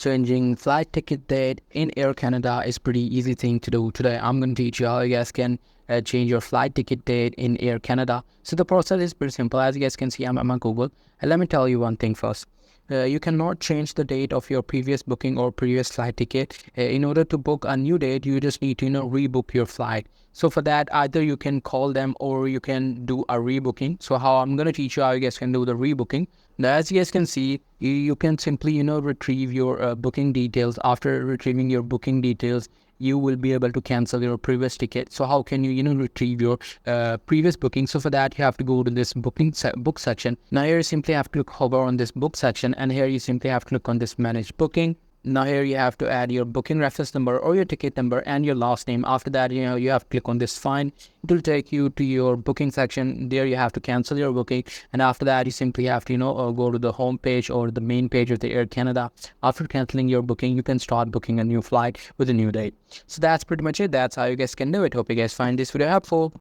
changing flight ticket date in Air Canada is pretty easy thing to do. Today I'm going to teach you how you guys can change your flight ticket date in Air Canada. So the process is pretty simple. As you guys can see, I'm on Google, and let me tell you one thing first. You cannot change the date of your previous booking or previous flight ticket. In order to book a new date, you just need to rebook your flight. So for that, either you can call them or you can do a rebooking. So how I'm going to teach you how you guys can do the rebooking. Now, as you guys can see, you can simply retrieve your booking details. After retrieving your booking details, you will be able to cancel your previous ticket. So how can you retrieve your previous booking? So for that, you have to go to this book section. Now here you simply have to hover on this book section, and here you simply have to click on this manage booking. Now here you have to add your booking reference number or your ticket number and your last name. After that, you have to click on this find. It will take you to your booking section. There you have to cancel your booking, and after that you simply have to go to the home page or the main page of the Air Canada. After canceling your booking, you can start booking a new flight with a new date. So that's pretty much it. That's how you guys can do it. Hope you guys find this video helpful.